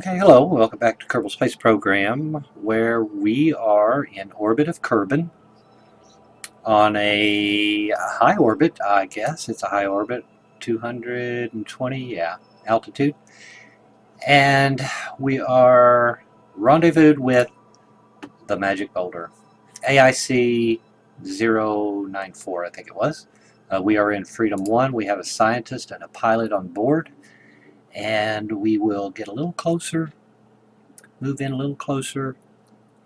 Okay, hello, welcome back to Kerbal Space Program, where we are in orbit of Kerbin on a high orbit, I guess. It's a high orbit, 220, altitude. And we are rendezvoused with the magic boulder, AIC 094, I think it was. We are in Freedom 1. We have a scientist and a pilot on board, and we will get a little closer, move in a little closer,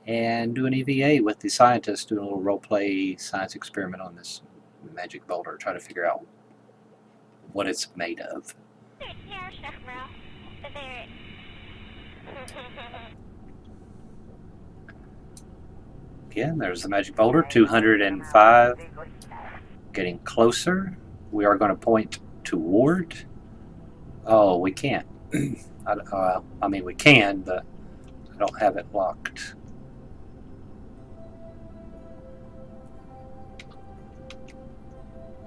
and do an EVA with the scientist, doing a little role-play science experiment on this magic boulder, try to figure out what it's made of. Again, there's the magic boulder, 205, getting closer. We are going to point toward. Oh, we can't. I mean, we can, but I don't have it locked.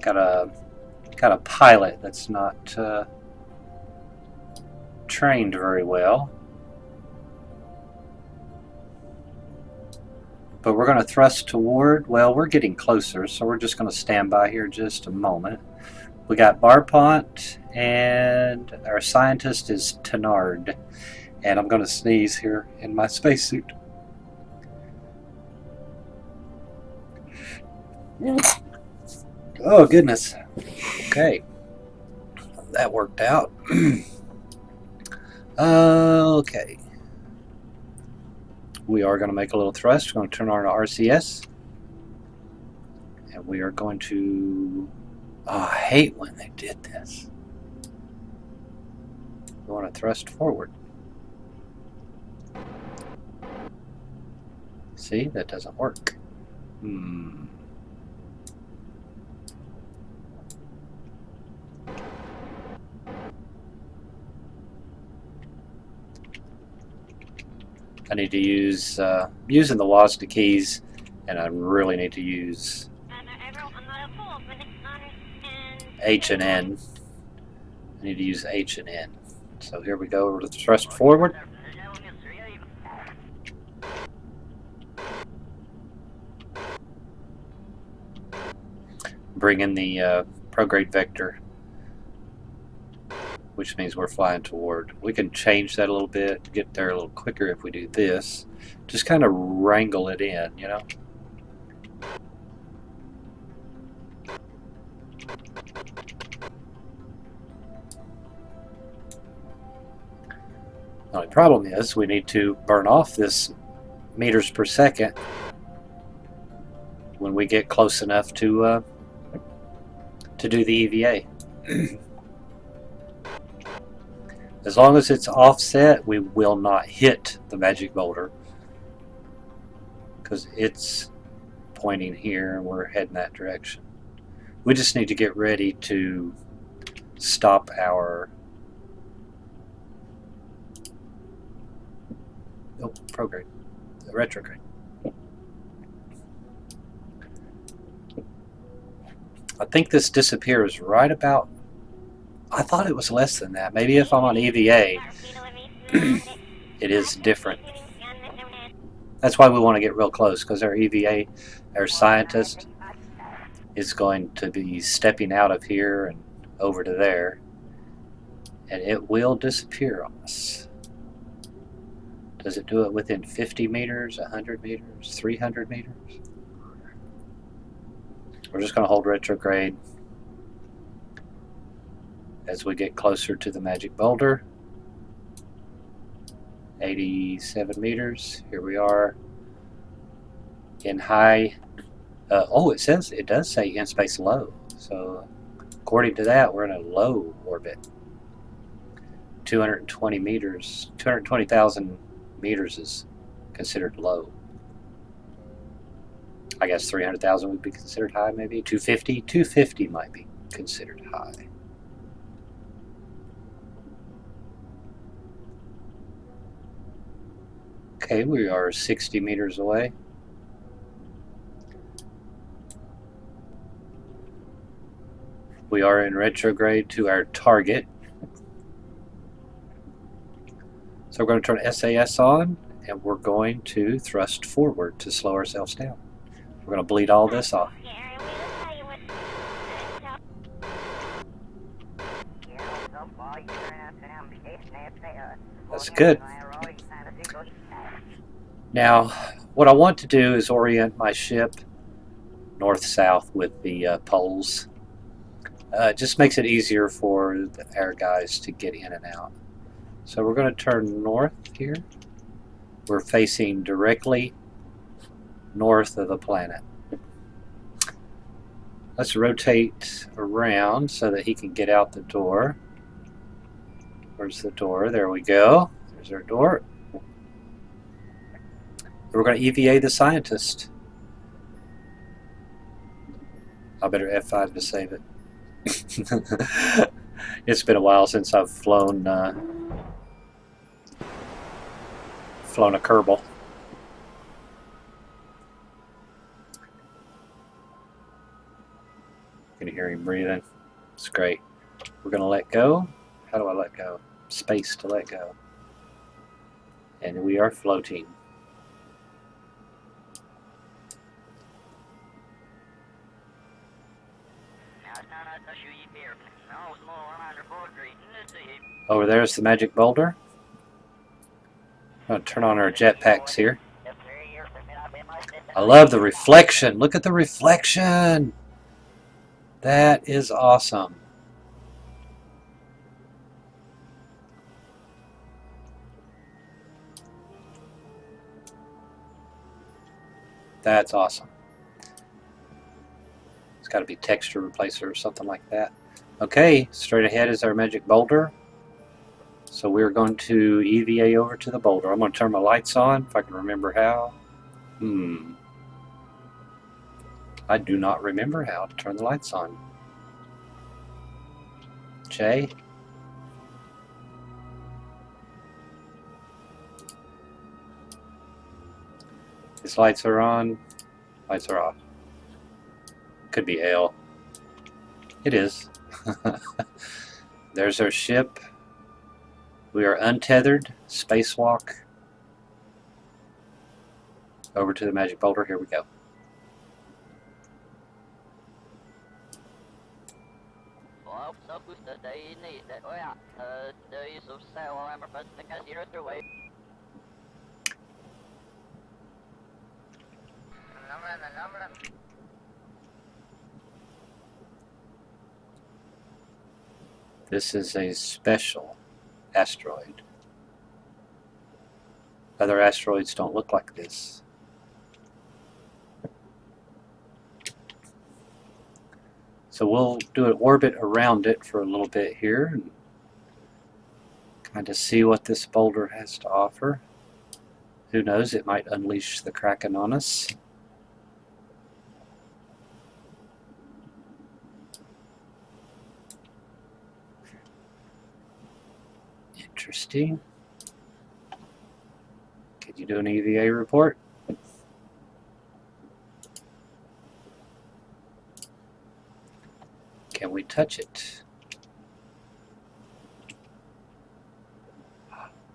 Got a pilot that's not trained very well. But we're going to thrust toward, well, we're getting closer, so we're just going to stand by here just a moment. We got Barpont, and our scientist is Tannard. And I'm going to sneeze here in my spacesuit. Oh, goodness. Okay. That worked out. Okay. We are going to make a little thrust. We're going to turn on our RCS. And we are going to... Oh, I hate when they did this. We want to thrust forward. See, that doesn't work. I need to use using the WASD keys, and I really need to use H and N. I need to use H and N. So here we go. We're going to thrust forward. Bring in the prograde vector, which means we're flying toward. We can change that a little bit, get there a little quicker if we do this. Just kind of wrangle it in, you know? The only problem is we need to burn off this meters per second when we get close enough to do the EVA. As long as it's offset, we will not hit the magic boulder because it's pointing here and we're heading that direction. We just need to get ready to stop our prograde, retrograde. I think this disappears right about, I thought it was less than that. Maybe if I'm on EVA, it is different. That's why we want to get real close, because our EVA, our scientist, is going to be stepping out of here and over to there, and it will disappear on us. Does it do it within 50 meters, 100 meters, 300 meters? We're just going to hold retrograde as we get closer to the magic boulder. 87 meters. Here we are in high. Oh, it does say in space low. So according to that, we're in a low orbit. 220 meters, 220,000 meters is considered low. I guess 300,000 would be considered high, maybe 250. 250 might be considered high. Okay, we are 60 meters away. We are in retrograde to our target. So we're going to turn SAS on, and we're going to thrust forward to slow ourselves down. We're going to bleed all this off. That's good. Now, what I want to do is orient my ship north-south with the poles. It just makes it easier for our guys to get in and out. So we're going to turn north here. We're facing directly north of the planet. Let's rotate around so that he can get out the door. Where's the door? There we go. There's our door. We're going to EVA the scientist. I better F5 to save it. It's been a while since I've flown a Kerbal. You can hear him breathing. It's great. We're going to let go. How do I let go? Space to let go. And we are floating. Over there's the magic boulder. I'm going to turn on our jetpacks here. I love the reflection. Look at the reflection. That is awesome. That's awesome. It's got to be texture replacer or something like that. Okay, straight ahead is our magic boulder. So we're going to EVA over to the boulder. I'm going to turn my lights on if I can remember how. I do not remember how to turn the lights on. Jay? His lights are on. Lights are off. Could be L. It is. There's our ship. We are untethered. Spacewalk. Over to the magic boulder. Here we go. This is a special asteroid. Other asteroids don't look like this. So we'll do an orbit around it for a little bit here and kind of see what this boulder has to offer. Who knows, it might unleash the Kraken on us. Interesting. Can you do an EVA report? Can we touch it?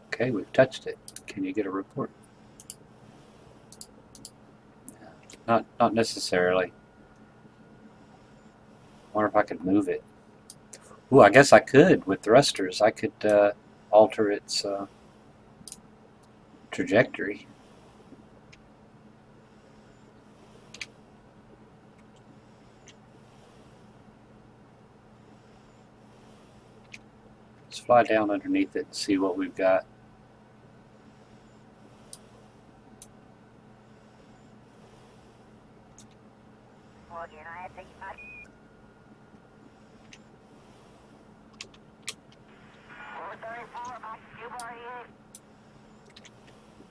Okay, we've touched it. Can you get a report? Not necessarily. Wonder if I could move it. Ooh, I guess I could with thrusters. I could alter its trajectory. Let's fly down underneath it and see what we've got.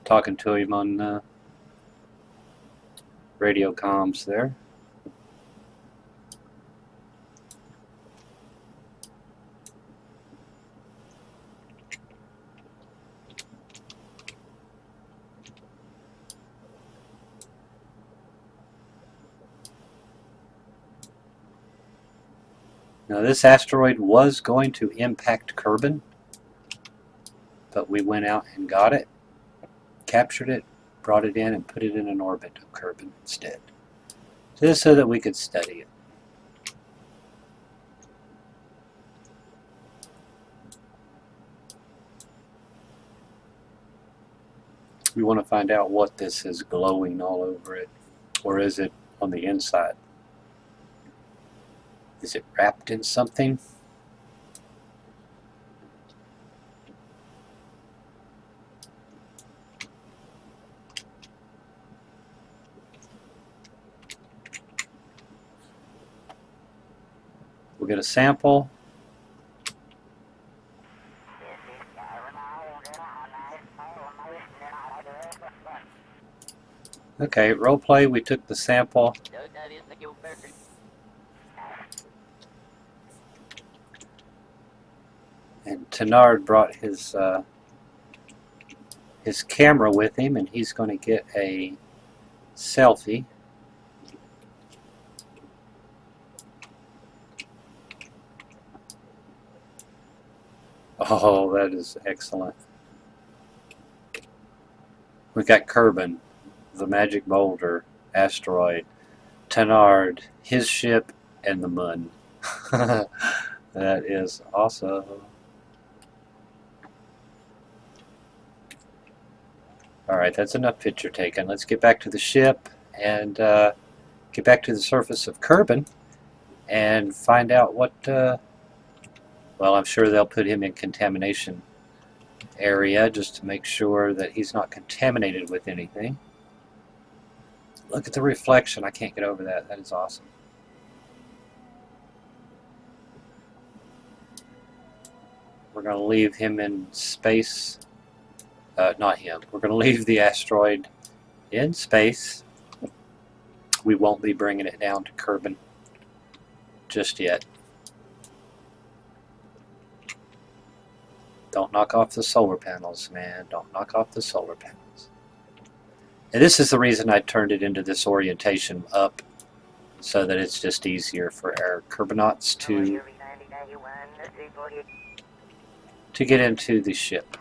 Talking to him on radio comms there. Now this asteroid was going to impact Kerbal, but we went out and got it, captured it, brought it in, and put it in an orbit of Kerbin instead. Just so that we could study it. We want to find out what this is glowing all over it, or is it on the inside? Is it wrapped in something? We'll get a sample. Okay, role play, we took the sample. And Tannard brought his camera with him, and he's going to get a selfie. Oh, that is excellent. We got Kerbin, the magic boulder, Asteroid, Tannard, his ship, and the moon. That is awesome. Alright, that's enough picture taken. Let's get back to the ship and get back to the surface of Kerbin and find out what... well, I'm sure they'll put him in contamination area just to make sure that he's not contaminated with anything. Look at the reflection. I can't get over that. That is awesome. We're going to leave him in space. Not him. We're going to leave the asteroid in space. We won't be bringing it down to Kerbin just yet. Don't knock off the solar panels, man. Don't knock off the solar panels. And this is the reason I turned it into this orientation up, so that it's just easier for our Kerbinauts to get into the ship.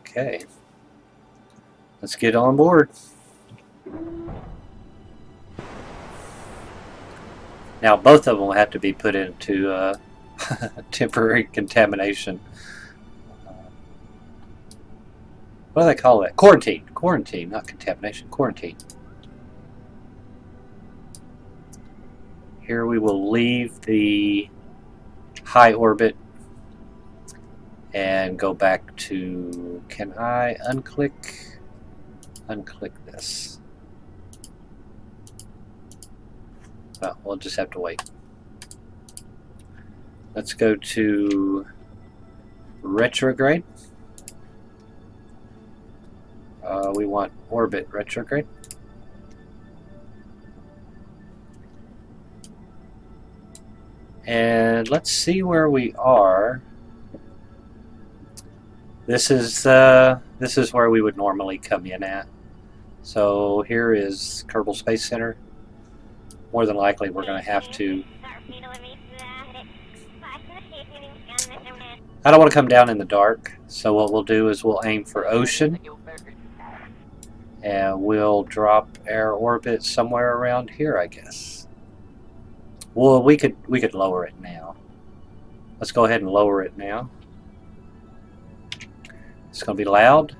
Okay. Let's get on board. Now both of them will have to be put into temporary contamination. What do they call that? Quarantine. Quarantine, not contamination. Quarantine. Here we will leave the high orbit and go back to... Can I unclick this? Well, we'll just have to wait. Let's go to retrograde. We want orbit retrograde. And let's see where we are. This is where we would normally come in at. So here is Kerbal Space Center. More than likely we're going to have to... I don't want to come down in the dark, so what we'll do is we'll aim for ocean, and we'll drop our orbit somewhere around here, I guess. Well, we could lower it now. Let's go ahead and lower it now. It's going to be loud.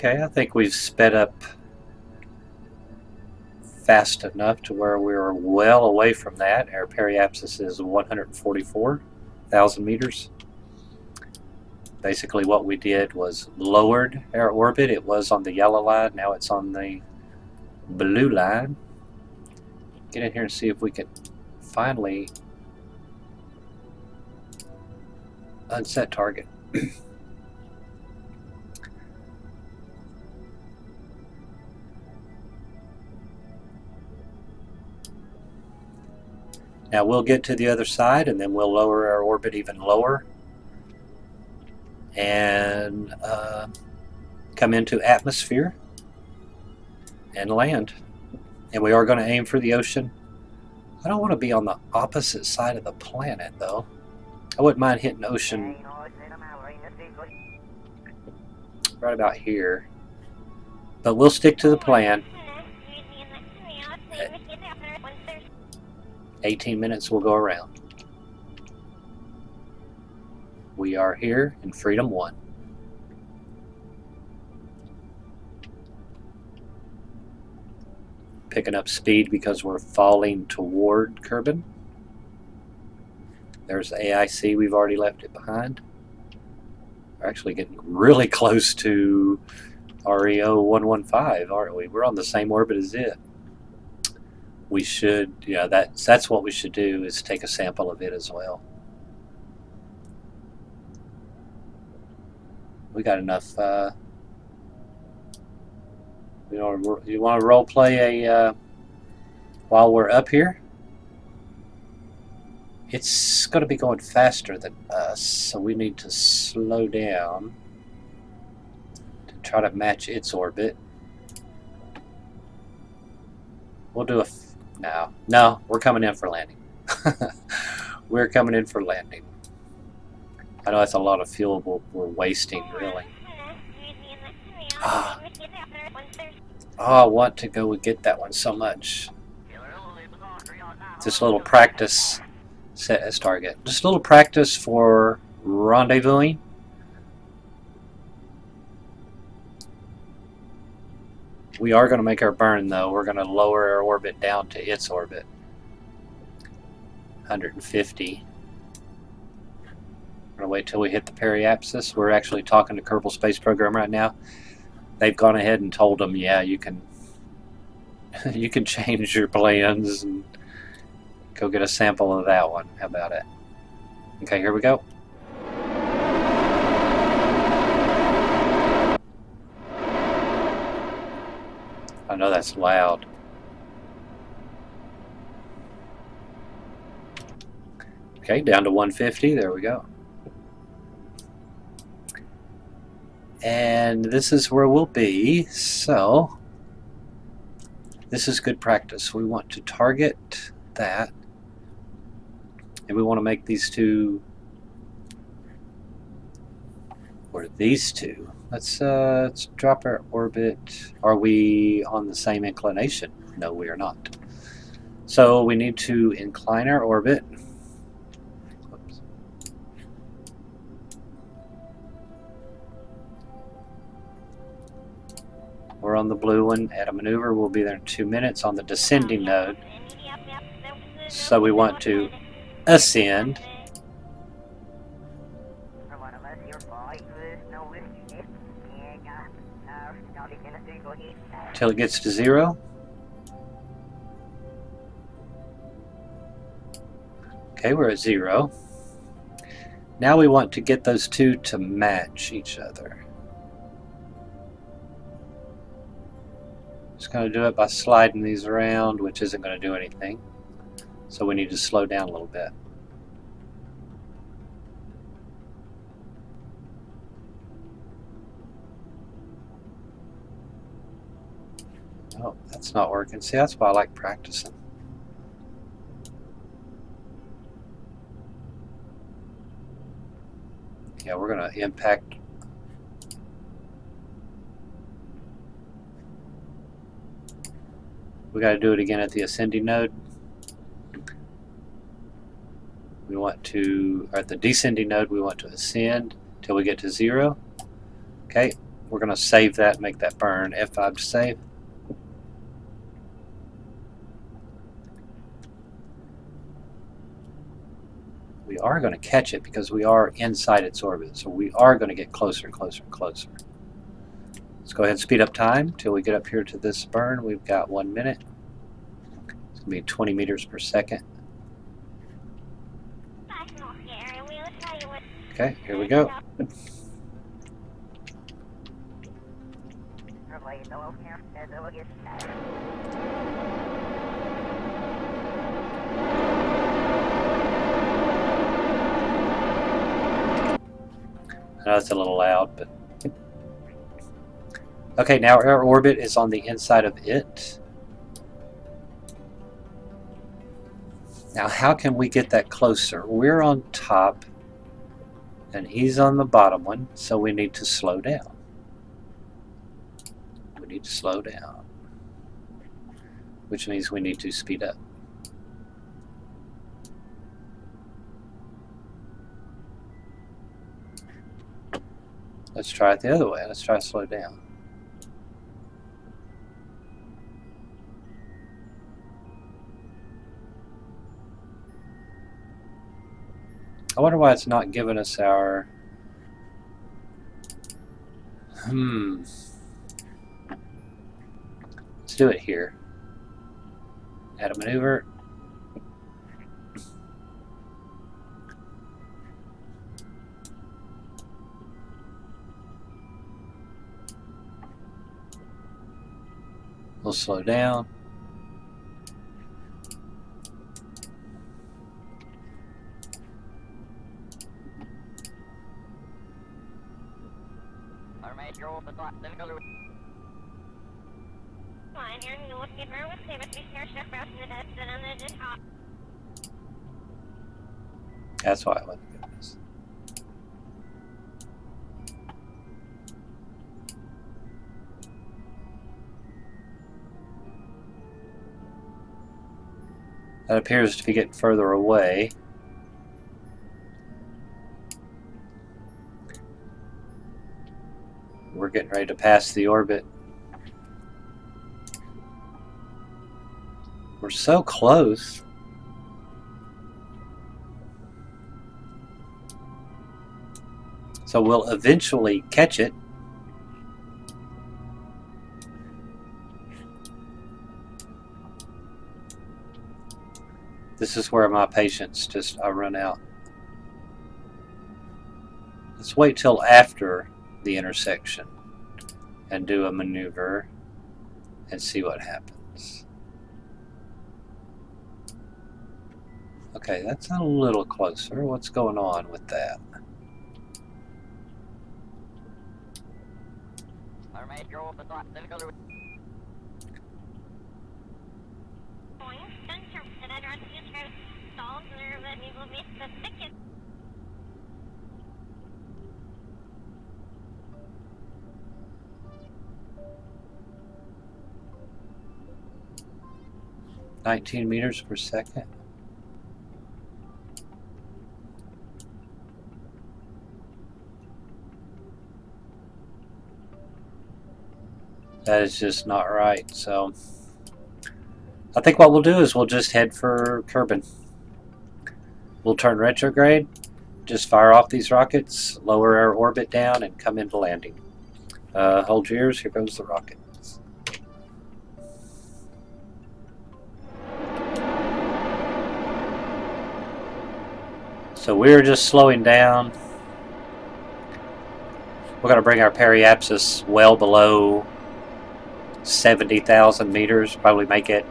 Okay, I think we've sped up fast enough to where we're well away from that. Our periapsis is 144,000 meters. Basically what we did was lowered our orbit. It was on the yellow line, now it's on the blue line. Get in here and see if we can finally unset target. Now we'll get to the other side and then we'll lower our orbit even lower and come into atmosphere and land. And we are going to aim for the ocean. I don't want to be on the opposite side of the planet though. I wouldn't mind hitting ocean right about here. But we'll stick to the plan. 18 minutes we'll go around. We are here in Freedom 1. Picking up speed because we're falling toward Kerbin. There's AIC, we've already left it behind. We're actually getting really close to REO 115, aren't we? We're on the same orbit as it. We should, yeah, that's what we should do, is take a sample of it as well. We got enough. You want to role play a while we're up here? It's going to be going faster than us, so we need to slow down to try to match its orbit. We'll do a no, we're coming in for landing. We're coming in for landing. I know that's a lot of fuel we're wasting, really. Oh, I want to go and get that one so much. Just a little practice. Set as target. Just a little practice for rendezvousing. We are going to make our burn though. We're going to lower our orbit down to its orbit. 150. We're going to wait till we hit the periapsis. We're actually talking to Kerbal Space Program right now. They've gone ahead and told them, yeah, you can you can change your plans and go get a sample of that one. How about it? Okay, here we go. I know that's loud. Okay, down to 150. There we go. And this is where we'll be. So this is good practice. We want to target that. And we want to make these two, or these two. Let's drop our orbit. Are we on the same inclination? No, we are not. So we need to incline our orbit. Whoops. We're on the blue one. At a maneuver, we'll be there in 2 minutes on the descending node. So we want to ascend. Till it gets to 0. Okay, we're at 0. Now we want to get those two to match each other. Just going to do it by sliding these around, which isn't going to do anything. So we need to slow down a little bit. Oh, that's not working. See, that's why I like practicing. Yeah, we're going to impact. We got to do it again at the ascending node. We want to, or at the descending node, we want to ascend till we get to 0. Okay, we're going to save that, make that burn. F5 to save. We are going to catch it because we are inside its orbit, so we are going to get closer and closer and closer. Let's go ahead and speed up time till we get up here to this burn. We've got 1 minute. It's going to be 20 meters per second. Okay, here we go. I know it's a little loud, but... Okay, now our orbit is on the inside of it. Now, how can we get that closer? We're on top, and he's on the bottom one, so we need to slow down. We need to slow down, which means we need to speed up. Let's try it the other way. Let's try to slow down. I wonder why it's not giving us our... Let's do it here. Add a maneuver. We'll slow down. That's why I went to do this. That appears to be getting further away. We're getting ready to pass the orbit. We're so close. So we'll eventually catch it. This is where my patience I run out. Let's wait till after the intersection and do a maneuver and see what happens. Okay, that's a little closer. What's going on with that? $19 meters per second. That is just not right. So I think what we'll do is we'll just head for Kerbin. We'll turn retrograde, just fire off these rockets, lower our orbit down, and come into landing. Hold your ears, here goes the rocket. So we're just slowing down. We're going to bring our periapsis well below 70,000 meters, probably make it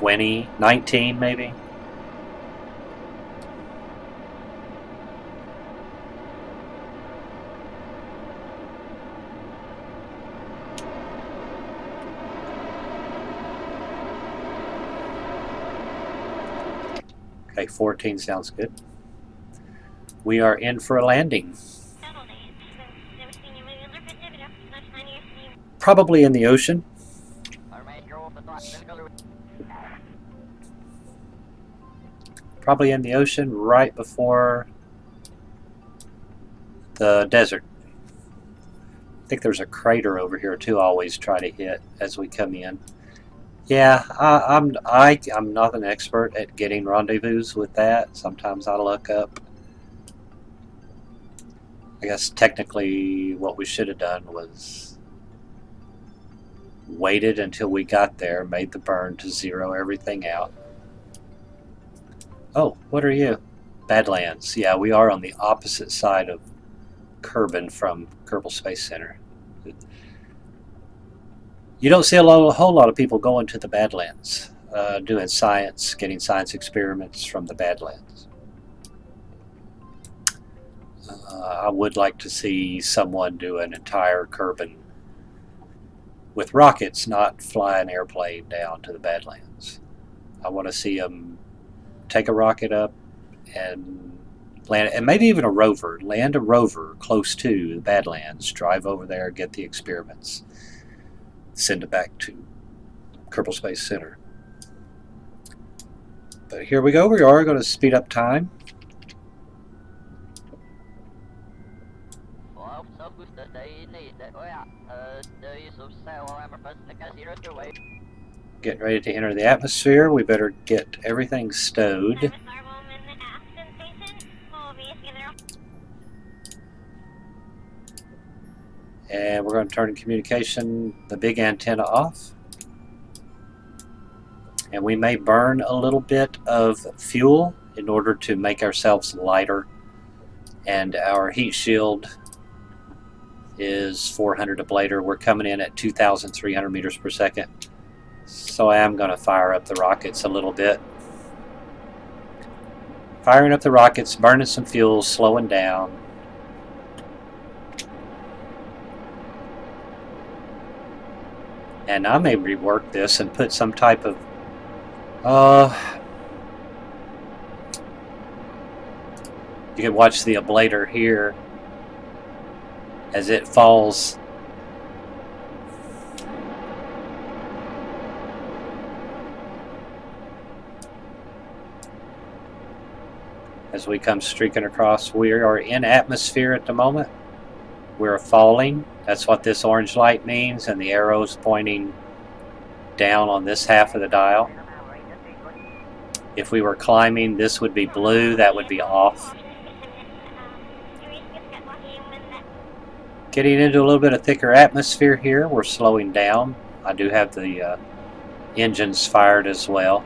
19 maybe. Okay, 14 sounds good. We are in for a landing. Probably in the ocean. Probably in the ocean right before the desert. I think there's a crater over here too. I always try to hit as we come in. Yeah, I'm not an expert at getting rendezvous with that. Sometimes I look up. I guess technically what we should have done was waited until we got there, made the burn to zero everything out. Oh, what are you? Badlands. Yeah, we are on the opposite side of Kerbin from Kerbal Space Center. You don't see a whole lot of people going to the Badlands, doing science, getting science experiments from the Badlands. I would like to see someone do an entire Kerbal with rockets, not fly an airplane down to the Badlands. I want to see them take a rocket up and land, and maybe even a rover, land a rover close to the Badlands, drive over there, get the experiments, send it back to Kerbal Space Center. But here we go, we are going to speed up time. Getting ready to enter the atmosphere. We better get everything stowed. And we're going to turn communication, the big antenna, off. And we may burn a little bit of fuel in order to make ourselves lighter. And our heat shield is 400 ablator. We're coming in at 2,300 meters per second. So I am going to fire up the rockets a little bit. Firing up the rockets, burning some fuel, slowing down. And I may rework this and put some type of you can watch the ablator here as it falls. As we come streaking across, we are in atmosphere at the moment. We're falling. That's what this orange light means, and the arrow's pointing down on this half of the dial. If we were climbing, this would be blue, that would be off. Getting into a little bit of thicker atmosphere here, we're slowing down. I do have the engines fired as well.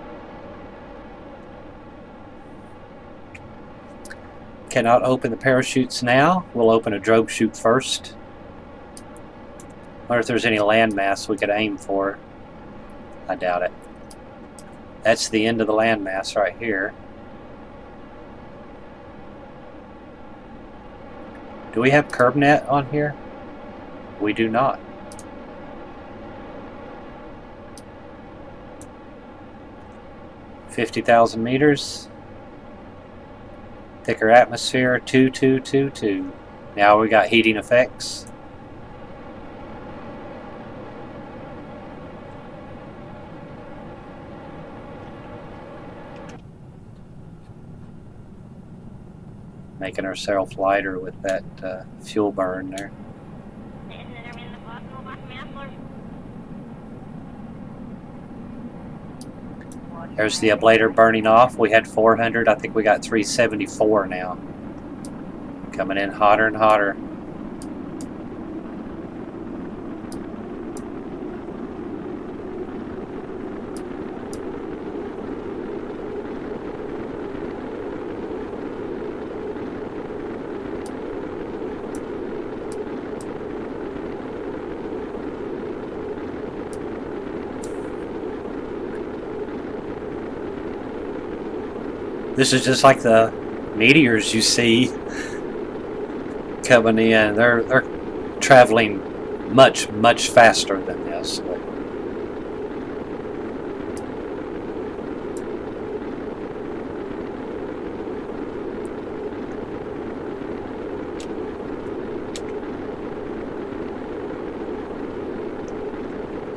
Cannot open the parachutes now. We'll open a drogue chute first. Wonder if there's any landmass we could aim for. I doubt it. That's the end of the landmass right here. Do we have CurbNet on here? We do not. $50,000 meters. Thicker atmosphere, 2222. Now we got heating effects. Making ourselves lighter with that fuel burn there. There's the ablator burning off. We had 400. I think we got 374 now. Coming in hotter and hotter. This is just like the meteors you see coming in. They're traveling much faster than this.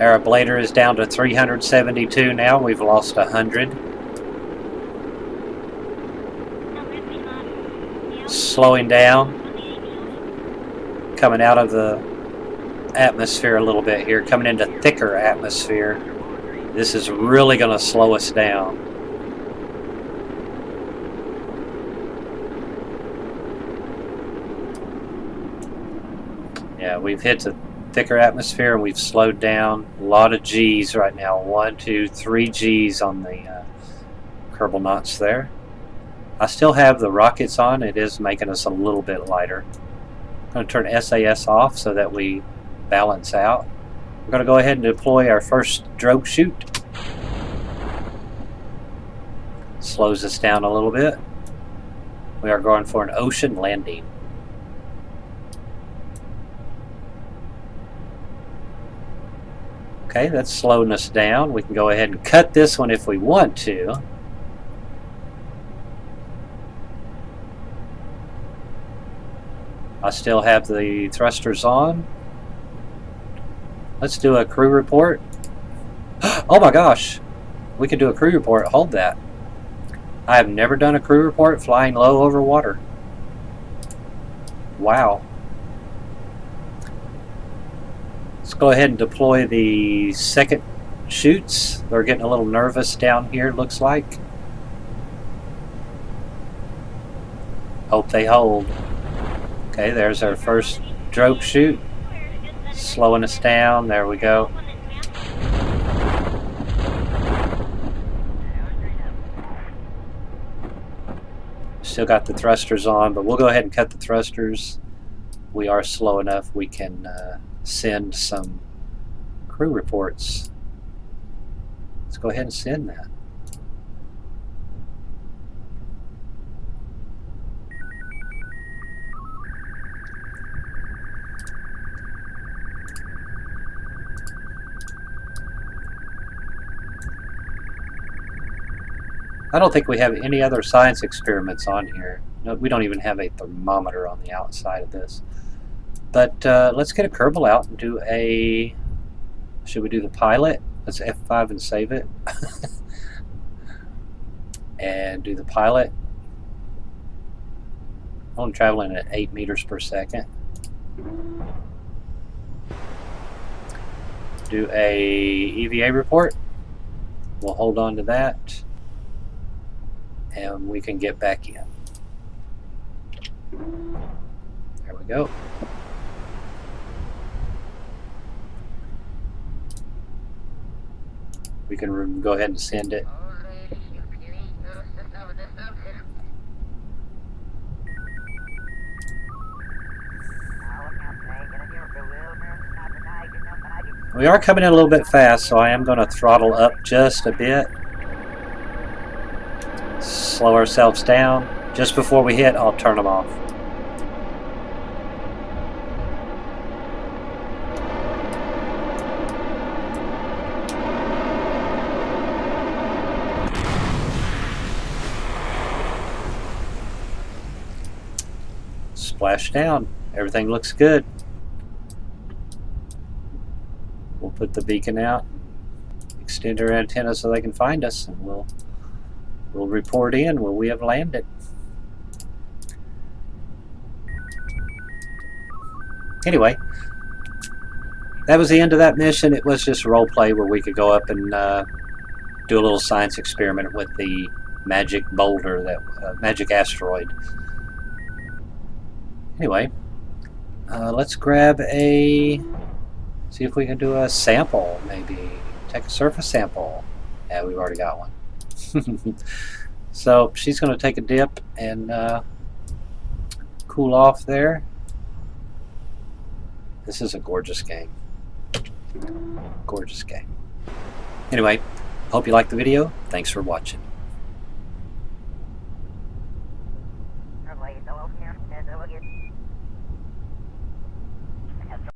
Our ablator is down to 372 now. We've lost 100. Slowing down, coming out of the atmosphere a little bit here, coming into thicker atmosphere. This is really going to slow us down. Yeah, we've hit the thicker atmosphere and we've slowed down. A lot of G's right now. 1, 2, 3 G's on the Kerbal knots there. I still have the rockets on. It is making us a little bit lighter. I'm going to turn SAS off so that we balance out. We're going to go ahead and deploy our first drogue chute. Slows us down a little bit. We are going for an ocean landing. Okay, that's slowing us down. We can go ahead and cut this one if we want to. I still have the thrusters on. Let's do a crew report. Oh my gosh! We could do a crew report. Hold that. I have never done a crew report flying low over water. Wow. Let's go ahead and deploy the second chutes. They're getting a little nervous down here, looks like. Hope they hold. Okay, there's our first drogue chute. Slowing us down. There we go. Still got the thrusters on, but we'll go ahead and cut the thrusters. We are slow enough we can send some crew reports. Let's go ahead and send that. I don't think we have any other science experiments on here. No, we don't even have a thermometer on the outside of this. But let's get a Kerbal out and do a... Should we do the pilot? Let's F5 and save it. And do the pilot. I'm traveling at 8 meters per second. Do a EVA report. We'll hold on to that. And we can get back in. There we go. We can go ahead and send it. We are coming in a little bit fast, so I am going to throttle up just a bit. Slow ourselves down. Just before we hit, I'll turn them off. Splash down. Everything looks good. We'll put the beacon out, extend our antenna so they can find us, and we'll report in when we have landed. Anyway, that was the end of that mission. It was just a role play where we could go up and do a little science experiment with the magic boulder, that magic asteroid. Anyway, let's grab a... See if we can do a sample, maybe. Take a surface sample. Yeah, we've already got one. So she's going to take a dip and cool off there. This is a gorgeous game. Gorgeous game. Anyway, hope you liked the video. Thanks for watching.